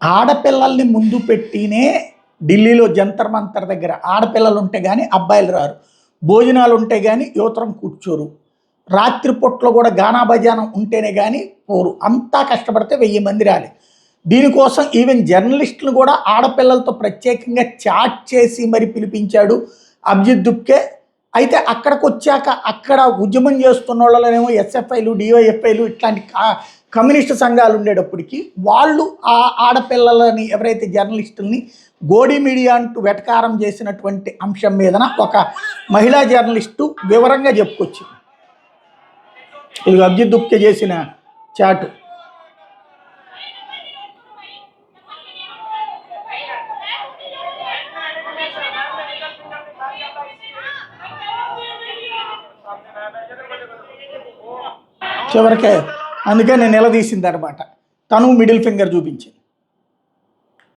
ఆడపిల్లల్ని ముందు పెట్టినే ఢిల్లీలో జంతర్ మంతర్ దగ్గర ఆడపిల్లలు ఉంటే కానీ అబ్బాయిలు రారు, భోజనాలు ఉంటే కానీ యువతరం కూర్చోరు, రాత్రిపూట్లో కూడా గానా భజానం ఉంటేనే కానీ పోరు. అంతా కష్టపడితే 1000 మంది రాలి. దీనికోసం ఈవెన్ జర్నలిస్టులు కూడా ఆడపిల్లలతో ప్రత్యేకంగా చాట్ చేసి మరి పిలిపించాడు అభిజిత్ దుప్కే. అయితే అక్కడికి వచ్చాక అక్కడ ఉద్యమం చేస్తున్న వాళ్ళనేమో ఎస్ఎఫ్ఐలు, డివైఎఫ్ఐలు ఇట్లాంటి కమ్యూనిస్టు సంఘాలు ఉండేటప్పటికి వాళ్ళు ఆ ఆడపిల్లలని ఎవరైతే జర్నలిస్టుల్ని గోడి మీడియా అంటూ వెటకారం చేసినటువంటి అంశం మీదన ఒక మహిళా జర్నలిస్టు వివరంగా చెప్పుకొచ్చింది. ఇది అభిజిత్ దుప్కే చేసిన చాటు. చివరికే అందుకే నేను నిలదీసింది అనమాట. తను మిడిల్ ఫింగర్ చూపించింది.